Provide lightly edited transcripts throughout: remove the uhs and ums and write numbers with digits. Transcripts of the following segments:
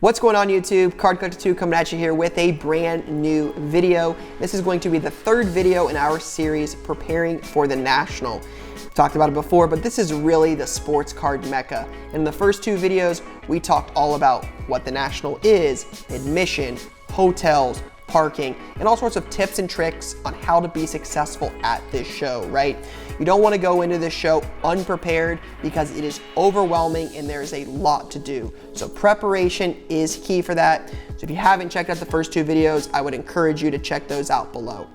What's going on YouTube? Card Collector 2 coming at you here with a brand new video. This is going to be the third video in our series preparing for the National. We've talked about it before, but this is really the sports card mecca. In the first two videos, we talked all about what the National is, admission, hotels, parking, and all sorts of tips and tricks on how to be successful at this show, right? You don't want to go into this show unprepared because it is overwhelming and there's a lot to do. So preparation is key for that. So if you haven't checked out the first two videos, I would encourage you to check those out below.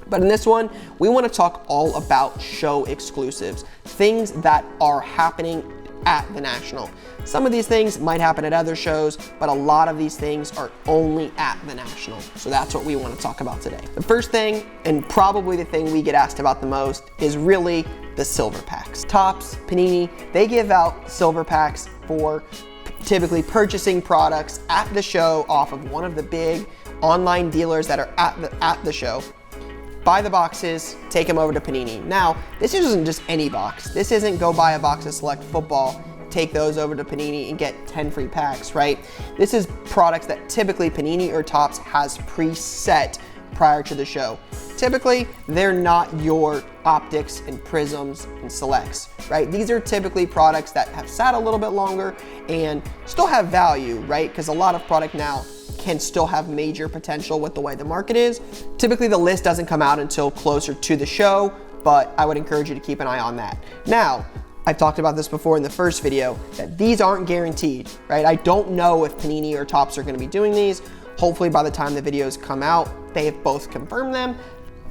But in this one, we want to talk all about show exclusives, things that are happening at the National. Some of these things might happen at other shows, but a lot of these things are only at the National. So that's what we want to talk about today. The first thing, and probably the thing we get asked about the most, is really the silver packs. Topps, Panini, they give out silver packs for typically purchasing products at the show off of one of the big online dealers that are at the show. Buy the boxes, take them over to Panini. Now, this isn't just any box. This isn't go buy a box of select football, take those over to Panini and get 10 free packs, right? This is products that typically Panini or Topps has preset prior to the show. Typically, they're not your optics and prisms and selects, right? These are typically products that have sat a little bit longer and still have value, right? Because a lot of product now can still have major potential with the way the market is. Typically the list doesn't come out until closer to the show, but I would encourage you to keep an eye on that. Now, I've talked about this before in the first video, that these aren't guaranteed, right? I don't know if Panini or Topps are gonna be doing these. Hopefully by the time the videos come out, they have both confirmed them,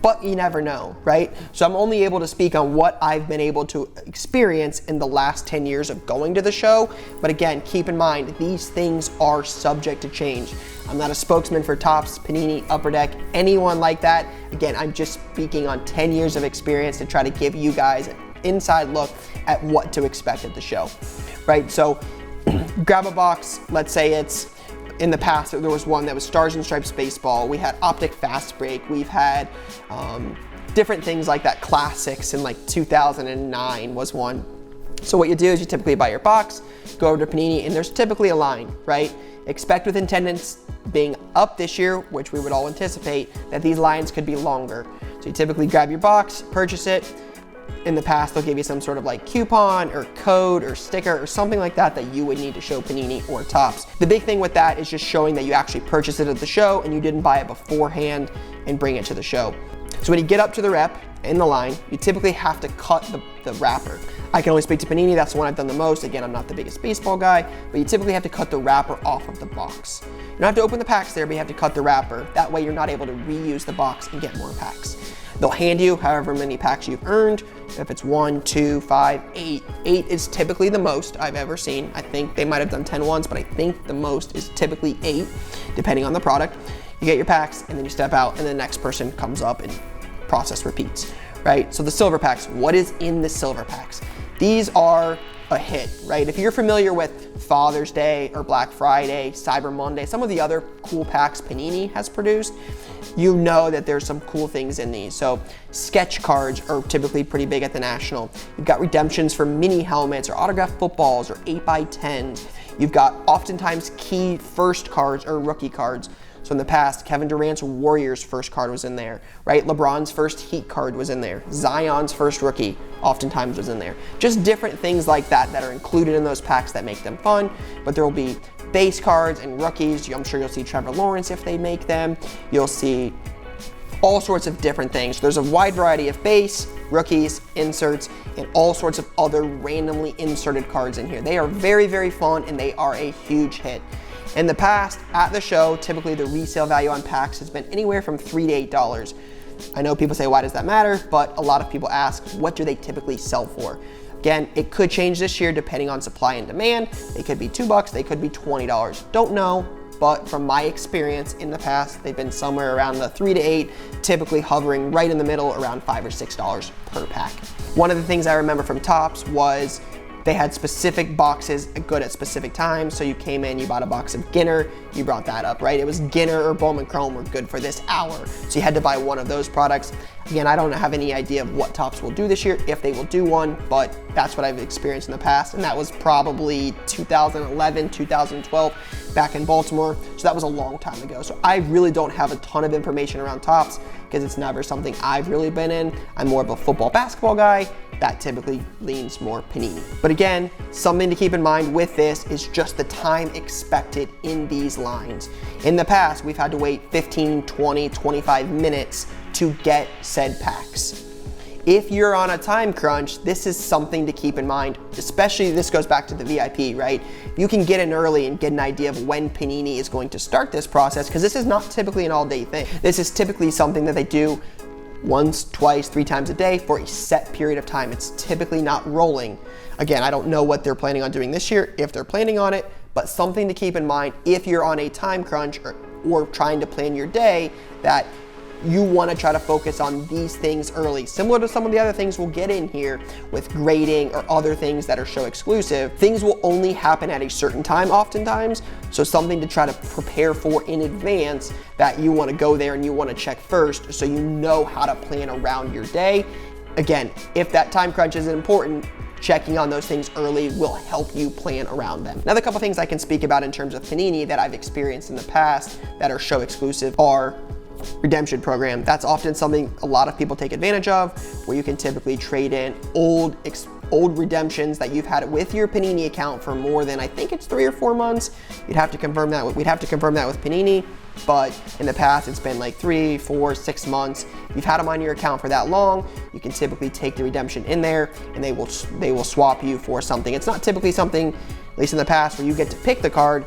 but you never know, right? So I'm only able to speak on what I've been able to experience in the last 10 years of going to the show. But again, keep in mind, these things are subject to change. I'm not a spokesman for Topps, Panini, Upper Deck, anyone like that. Again, I'm just speaking on 10 years of experience to try to give you guys an inside look at what to expect at the show, right? So grab a box, let's say it's, in the past, there was one that was Stars and Stripes Baseball. We had Optic Fast Break. We've had different things like that. Classics in like 2009 was one. So what you do is you typically buy your box, go over to Panini, and there's typically a line, right? Expect with attendance being up this year, which we would all anticipate, that these lines could be longer. So you typically grab your box, purchase it. In the past, they'll give you some sort of like coupon or code or sticker or something like that that you would need to show Panini or Topps. The big thing with that is just showing that you actually purchased it at the show and you didn't buy it beforehand and bring it to the show. So when you get up to the rep in the line, you typically have to cut the wrapper. I can only speak to Panini, that's the one I've done the most. Again, I'm not the biggest baseball guy, but you typically have to cut the wrapper off of the box. You don't have to open the packs there, but you have to cut the wrapper. That way you're not able to reuse the box and get more packs. They'll hand you however many packs you've earned. If it's 1, 2, 5, 8. 8 is typically the most I've ever seen. I think they might have done 10 once, but I think the most is typically 8, depending on the product. You get your packs and then you step out and the next person comes up and process repeats, right? So the silver packs, what is in the silver packs? These are a hit, right? If you're familiar with Father's Day or Black Friday, Cyber Monday, some of the other cool packs Panini has produced, you know that there's some cool things in these. So sketch cards are typically pretty big at the National. You've got redemptions for mini helmets or autographed footballs or 8x10s. You've got oftentimes key first cards or rookie cards. So in the past, Kevin Durant's Warriors first card was in there, right? LeBron's first Heat card was in there. Zion's first rookie oftentimes was in there. Just different things like that that are included in those packs that make them fun, but there will be base cards and rookies. I'm sure you'll see Trevor Lawrence if they make them. You'll see all sorts of different things. There's a wide variety of base, rookies, inserts, and all sorts of other randomly inserted cards in here. They are very, very fun and they are a huge hit. In the past, at the show, typically the resale value on packs has been anywhere from $3 to $8. I know people say, why does that matter? But a lot of people ask, what do they typically sell for? Again, it could change this year depending on supply and demand. They could be $2, they could be $20. Don't know, but from my experience in the past, they've been somewhere around the 3 to 8, typically hovering right in the middle around $5 or $6 per pack. One of the things I remember from Topps was They had specific boxes good at specific times. So you came in, you bought a box of Ginner, you brought that up, right? It was Ginner or Bowman Chrome were good for this hour. So you had to buy one of those products. Again, I don't have any idea of what Topps will do this year, if they will do one, but that's what I've experienced in the past. And that was probably 2011, 2012 back in Baltimore. So that was a long time ago. So I really don't have a ton of information around Topps because it's never something I've really been in. I'm more of a football, basketball guy. That typically leans more Panini. But again, something to keep in mind with this is just the time expected in these lines. In the past, we've had to wait 15, 20, 25 minutes to get said packs. If you're on a time crunch, this is something to keep in mind, especially this goes back to the VIP, right? You can get in early and get an idea of when Panini is going to start this process, because this is not typically an all-day thing. This is typically something that they do once, twice, 3 times a day for a set period of time. It's typically not rolling. Again, I don't know what they're planning on doing this year, if they're planning on it, but something to keep in mind if you're on a time crunch or trying to plan your day, that you want to try to focus on these things early. Similar to some of the other things we'll get in here with grading or other things that are show exclusive, things will only happen at a certain time oftentimes. So something to try to prepare for in advance, that you want to go there and you want to check first so you know how to plan around your day. Again, if that time crunch is important, checking on those things early will help you plan around them. Another couple things I can speak about in terms of Panini that I've experienced in the past that are show exclusive are redemption program. That's often something a lot of people take advantage of, where you can typically trade in old redemptions that you've had with your Panini account for more than, I think it's 3 or 4 months. We'd have to confirm that with Panini, but in the past it's been like 3, 4, 6 months. If you've had them on your account for that long, you can typically take the redemption in there and they will swap you for something. It's not typically something, at least in the past, where you get to pick the card.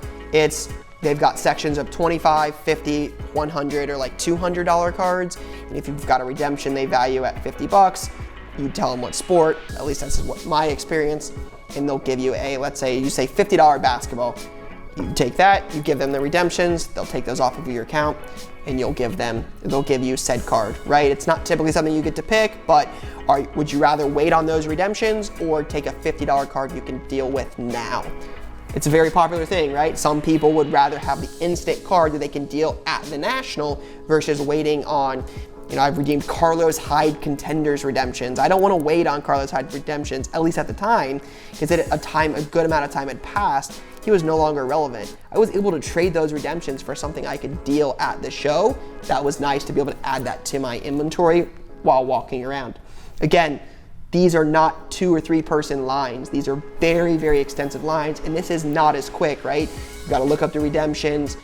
They've got sections of 25, 50, 100, or like $200 cards. And if you've got a redemption they value at 50 bucks, you tell them what sport, at least that's what my experience, and they'll give you let's say you say $50 basketball. You take that, you give them the redemptions, they'll take those off of your account, and they'll give you said card, right? It's not typically something you get to pick, but would you rather wait on those redemptions or take a $50 card you can deal with now? It's a very popular thing, right? Some people would rather have the instant card that they can deal at the National versus waiting on, I've redeemed Carlos Hyde Contenders redemptions. I don't want to wait on Carlos Hyde redemptions, at least at the time, because at a good amount of time had passed, he was no longer relevant. I was able to trade those redemptions for something I could deal at the show. That was nice to be able to add that to my inventory while walking around. Again, these are not 2 or 3 person lines. These are very, very extensive lines, and this is not as quick, right? You've got to look up the redemptions,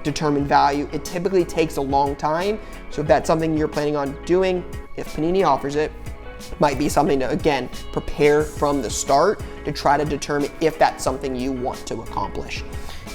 determine value. It typically takes a long time. So if that's something you're planning on doing, if Panini offers it, might be something to, again, prepare from the start to try to determine if that's something you want to accomplish.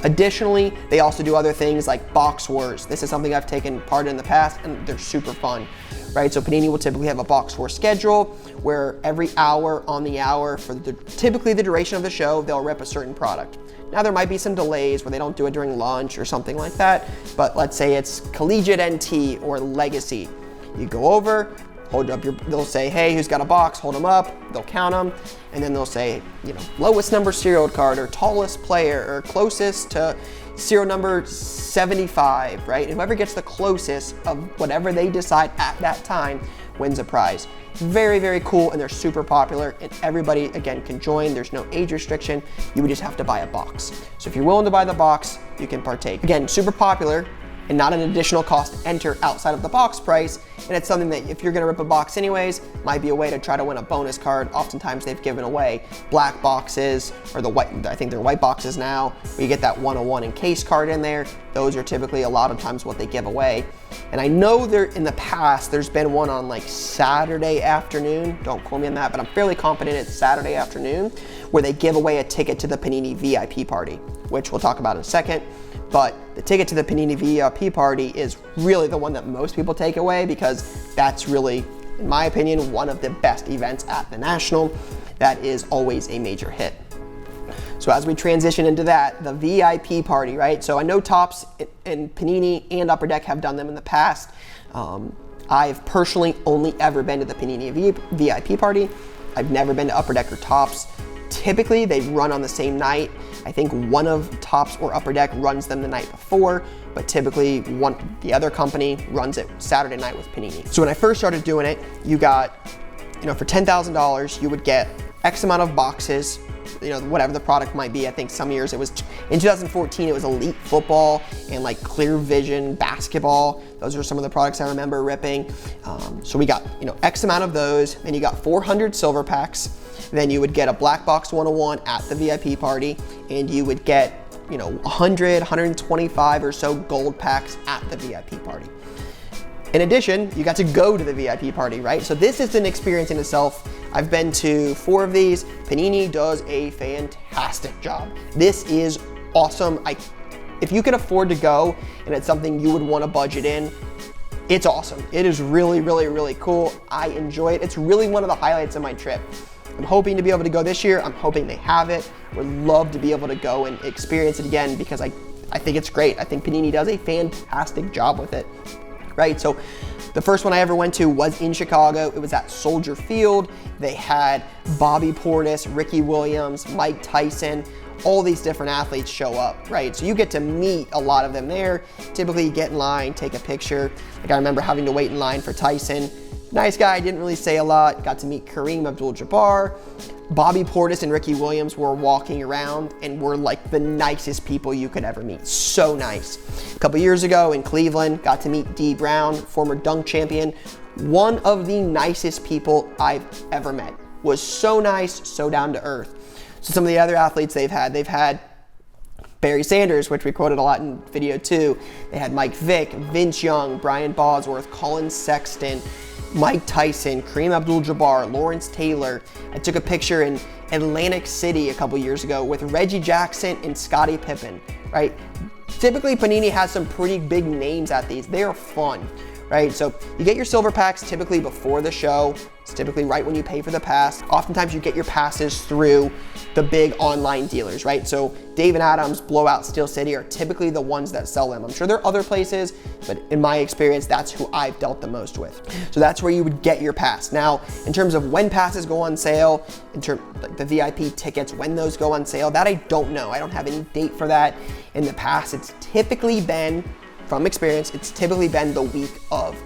Additionally, they also do other things like box wars. This is something I've taken part in the past, and they're super fun, right? So Panini will typically have a box war schedule where every hour on the hour for typically the duration of the show, they'll rip a certain product. Now there might be some delays where they don't do it during lunch or something like that, but let's say it's Collegiate NT or Legacy. You go over, hold up they'll say, hey, who's got a box? Hold them up, they'll count them, and then they'll say, lowest number serial card, or tallest player, or closest to serial number 75, right? Whoever gets the closest of whatever they decide at that time wins a prize. Very, very cool, and they're super popular, and everybody, again, can join. There's no age restriction. You would just have to buy a box. So if you're willing to buy the box, you can partake. Again, super popular, and not an additional cost to enter outside of the box price. And it's something that if you're gonna rip a box anyways, might be a way to try to win a bonus card. Oftentimes they've given away black boxes, or I think they're white boxes now, where you get that 101 encased card in there. Those are typically a lot of times what they give away. And I know in the past, there's been one on like Saturday afternoon. Don't quote me on that, but I'm fairly confident it's Saturday afternoon, where they give away a ticket to the Panini VIP party, which we'll talk about in a second. But the ticket to the Panini VIP party is really the one that most people take away, because that's really, in my opinion, one of the best events at the National. That is always a major hit. So as we transition into that, the VIP party, right? So I know Topps and Panini and Upper Deck have done them in the past. I've personally only ever been to the Panini VIP party. I've never been to Upper Deck or Topps. Typically, they run on the same night. I think one of Topps or Upper Deck runs them the night before, but typically the other company runs it Saturday night with Panini. So when I first started doing it, you got, for $10,000, you would get X amount of boxes, whatever the product might be. I think some years it was, in 2014, it was Elite Football and like Clear Vision Basketball. Those are some of the products I remember ripping. So we got, X amount of those. Then you got 400 silver packs. Then you would get a Black Box 101 at the VIP party, and you would get, 100, 125 or so gold packs at the VIP party. In addition, you got to go to the VIP party, right? So this is an experience in itself. I've been to 4 of these. Panini does a fantastic job. This is awesome. If you can afford to go and it's something you would want to budget in, it's awesome. It is really, really, really cool. I enjoy it. It's really one of the highlights of my trip. I'm hoping to be able to go this year. I'm hoping they have it. Would love to be able to go and experience it again because I think it's great. I think Panini does a fantastic job with it, right? So the first one I ever went to was in Chicago. It was at Soldier Field. They had Bobby Portis, Ricky Williams, Mike Tyson, all these different athletes show up, right? So you get to meet a lot of them there. Typically you get in line, take a picture. Like I remember having to wait in line for Tyson. Nice guy, didn't really say a lot. Got to meet Kareem Abdul-Jabbar. Bobby Portis and Ricky Williams were walking around and were like the nicest people you could ever meet. So nice. A couple years ago in Cleveland, got to meet Dee Brown, former dunk champion. One of the nicest people I've ever met. Was so nice, so down to earth. So some of the other athletes they've had Barry Sanders, which we quoted a lot in video 2. They had Mike Vick, Vince Young, Brian Bosworth, Colin Sexton, Mike Tyson, Kareem Abdul-Jabbar, Lawrence Taylor. I took a picture in Atlantic City a couple years ago with Reggie Jackson and Scottie Pippen, right? Typically, Panini has some pretty big names at these. They are fun, right? So you get your silver packs typically before the show. It's typically right when you pay for the pass. Oftentimes you get your passes through the big online dealers, right? So Dave and Adams, Blowout, Steel City are typically the ones that sell them. I'm sure there are other places, but in my experience, that's who I've dealt the most with. So that's where you would get your pass. Now, in terms of when passes go on sale, in terms like the VIP tickets, when those go on sale, that I don't know. I don't have any date for that. In the past, it's typically been, from experience, it's typically been the week of,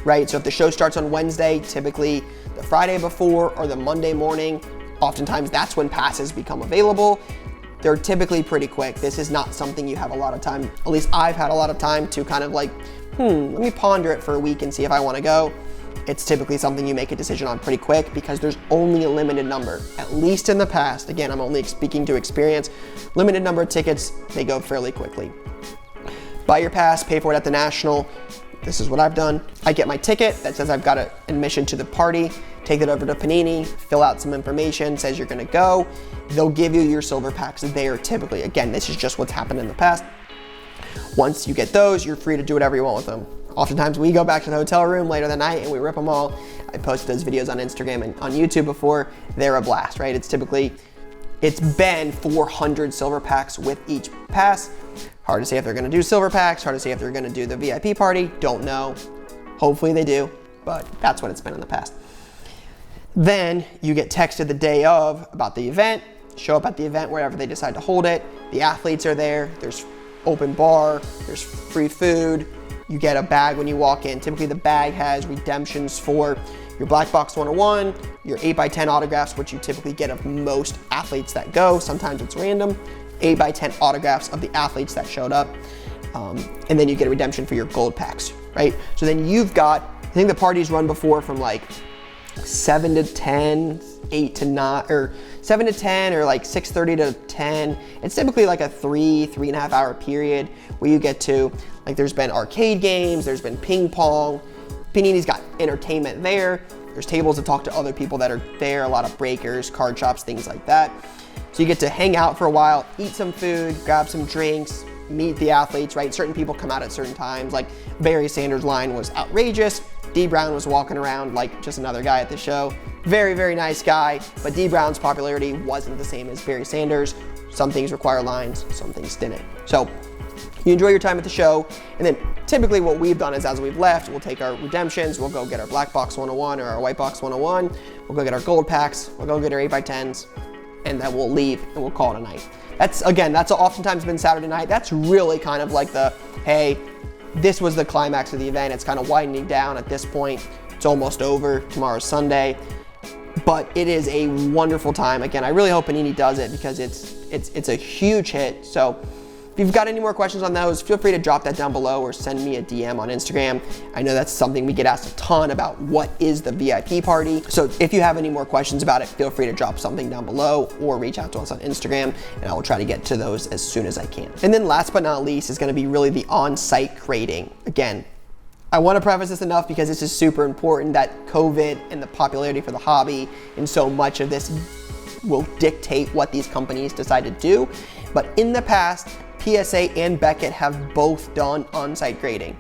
right? So if the show starts on Wednesday, typically the Friday before or the Monday morning, oftentimes that's when passes become available. They're typically pretty quick. This is not something you have a lot of time, at least I've had a lot of time to kind of like, let me ponder it for a week and see if I want to go. It's typically something you make a decision on pretty quick because there's only a limited number, at least in the past. Again, I'm only speaking to experience. Limited number of tickets, they go fairly quickly. Buy your pass, pay for it at the National. This is what I've done. I get my ticket that says I've got an admission to the party, take it over to Panini, fill out some information, says you're gonna go. They'll give you your silver packs there typically. Again, this is just what's happened in the past. Once you get those, you're free to do whatever you want with them. Oftentimes we go back to the hotel room later that night and we rip them all. I posted those videos on Instagram and on YouTube before. They're a blast, right? It's been 400 silver packs with each pass. Hard to say if they're gonna do silver packs, hard to say if they're gonna do the VIP party, don't know. Hopefully they do, but that's what it's been in the past. Then you get texted the day of about the event, show up at the event wherever they decide to hold it. The athletes are there, there's open bar, there's free food. You get a bag when you walk in. Typically the bag has redemptions for your Black Box 101, your 8x10 autographs, which you typically get of most athletes that go. Sometimes it's random. 8x10 autographs of the athletes that showed up. And then you get a redemption for your gold packs, right? So then you've got, I think the parties run before from like 7 to 10, 8 to 9, or 7 to 10, or like 6:30 to 10. It's typically like a 3.5 hour period where you get to, like there's been arcade games, there's been ping pong. Panini's got entertainment there. There's tables to talk to other people that are there, a lot of breakers, card shops, things like that. So you get to hang out for a while, eat some food, grab some drinks, meet the athletes, right? Certain people come out at certain times, like Barry Sanders' line was outrageous. Dee Brown was walking around like just another guy at the show. Very, very nice guy, but Dee Brown's popularity wasn't the same as Barry Sanders. Some things require lines, some things didn't. So you enjoy your time at the show, and then typically what we've done is as we've left, we'll take our redemptions, we'll go get our Black Box 101 or our White Box 101, we'll go get our gold packs, we'll go get our 8x10s, and then we'll leave and we'll call it a night. That's oftentimes been Saturday night. That's really kind of like the, hey, this was the climax of the event. It's kind of winding down at this point. It's almost over. Tomorrow's Sunday. But it is a wonderful time. Again, I really hope Panini does it because it's a huge hit. So if you've got any more questions on those, feel free to drop that down below or send me a DM on Instagram. I know that's something we get asked a ton about, what is the VIP party? So if you have any more questions about it, feel free to drop something down below or reach out to us on Instagram, and I will try to get to those as soon as I can. And then last but not least is gonna be really the on-site grading. Again, I want to preface this enough because this is super important, that COVID and the popularity for the hobby and so much of this will dictate what these companies decide to do. But in the past, PSA and Beckett have both done on-site grading,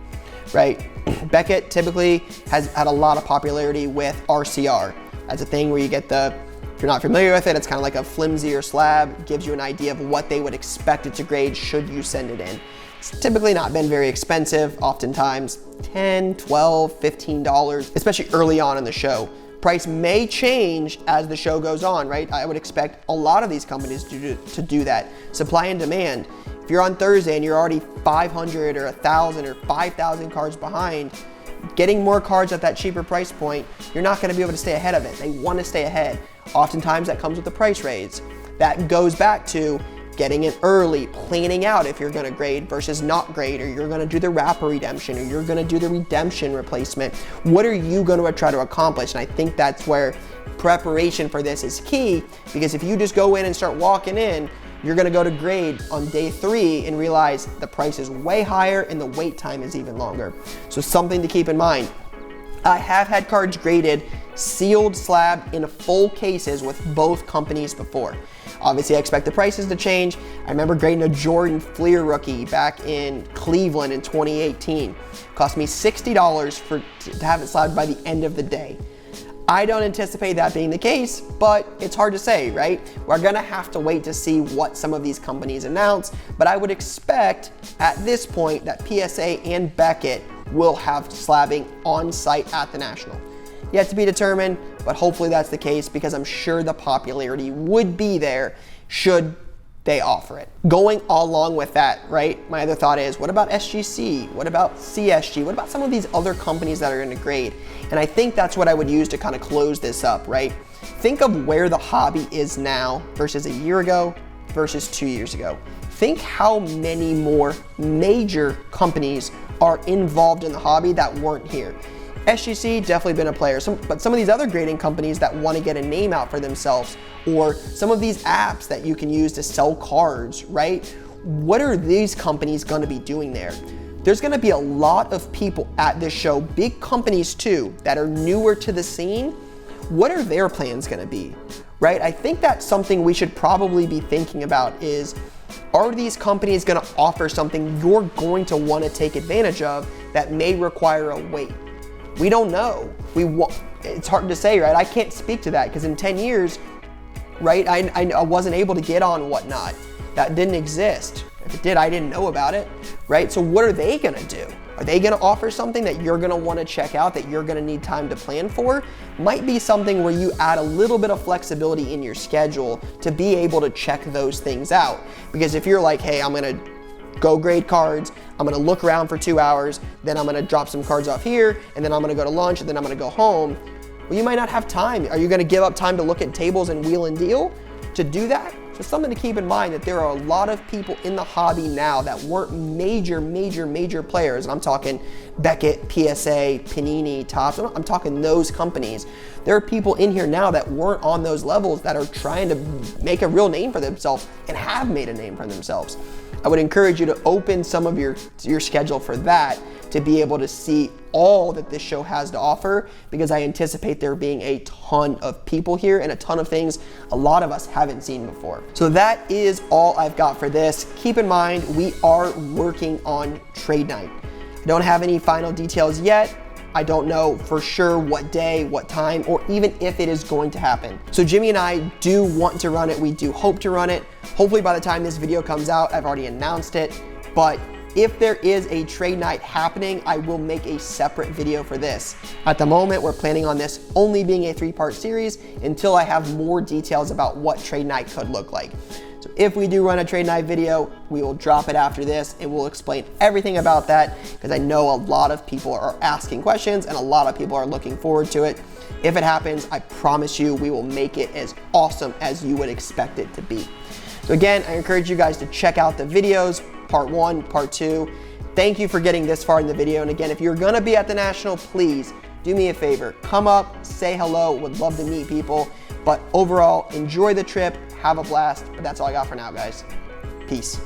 right? Beckett typically has had a lot of popularity with RCR. That's a thing where you get if you're not familiar with it, it's kind of like a flimsier slab, gives you an idea of what they would expect it to grade should you send it in. It's typically not been very expensive, oftentimes $10, $12, $15, especially early on in the show. Price may change as the show goes on, right? I would expect a lot of these companies to do that. Supply and demand. If you're on Thursday and you're already 500 or 1,000 or 5,000 cards behind, getting more cards at that cheaper price point, you're not gonna be able to stay ahead of it. They wanna stay ahead. Oftentimes that comes with the price raise. That goes back to getting it early, planning out if you're gonna grade versus not grade, or you're gonna do the wrapper redemption, or you're gonna do the redemption replacement. What are you gonna try to accomplish? And I think that's where preparation for this is key, because if you just go in and start walking in, you're gonna go to grade on day 3 and realize the price is way higher and the wait time is even longer. So something to keep in mind. I have had cards graded sealed slab in full cases with both companies before. Obviously, I expect the prices to change. I remember grading a Jordan Fleer rookie back in Cleveland in 2018. It cost me $60 to have it slabbed by the end of the day. I don't anticipate that being the case, but it's hard to say, right? We're gonna have to wait to see what some of these companies announce, but I would expect at this point that PSA and Beckett will have slabbing on site at the National. Yet to be determined, but hopefully that's the case because I'm sure the popularity would be there should they offer it. Going along with that, right? My other thought is, what about SGC? What about CSG? What about some of these other companies that are gonna grade? And I think that's what I would use to kind of close this up, right? Think of where the hobby is now versus a year ago versus 2 years ago. Think how many more major companies are involved in the hobby that weren't here. SGC definitely been a player, but some of these other grading companies that want to get a name out for themselves, or some of these apps that you can use to sell cards, right? What are these companies going to be doing there? There's going to be a lot of people at this show, big companies too, that are newer to the scene. What are their plans going to be, right? I think that's something we should probably be thinking about is, are these companies going to offer something you're going to want to take advantage of that may require a wait? We don't know. It's hard to say, right? I can't speak to that because in 10 years, right, I wasn't able to get on Whatnot. That didn't exist. If it did, I didn't know about it, right? So what are they gonna do? Are they gonna offer something that you're gonna wanna check out, that you're gonna need time to plan for? Might be something where you add a little bit of flexibility in your schedule to be able to check those things out. Because if you're like, hey, I'm gonna go grade cards, I'm gonna look around for 2 hours, then I'm gonna drop some cards off here, and then I'm gonna go to lunch, and then I'm gonna go home. Well, you might not have time. Are you gonna give up time to look at tables and wheel and deal to do that? So something to keep in mind, that there are a lot of people in the hobby now that weren't major players. And I'm talking Beckett, PSA, Panini, Topps. I'm talking those companies. There are people in here now that weren't on those levels that are trying to make a real name for themselves and have made a name for themselves. I would encourage you to open some of your schedule for that, to be able to see all that this show has to offer, because I anticipate there being a ton of people here and a ton of things a lot of us haven't seen before. So that is all I've got for this. Keep in mind, we are working on trade night. I don't have any final details yet. I don't know for sure what day, what time, or even if it is going to happen. So Jimmy and I do want to run it. We do hope to run it. Hopefully by the time this video comes out, I've already announced it, but If there is a trade night happening, I will make a separate video for this. At the moment, we're planning on this only being a 3-part series until I have more details about what trade night could look like. So if we do run a trade night video, we will drop it after this and we'll explain everything about that, because I know a lot of people are asking questions and a lot of people are looking forward to it. If it happens, I promise you we will make it as awesome as you would expect it to be. So again, I encourage you guys to check out the videos, part 1, part 2. Thank you for getting this far in the video. And again, if you're gonna be at the National, please do me a favor. Come up, say hello, would love to meet people. But overall, enjoy the trip, have a blast. But that's all I got for now, guys. Peace.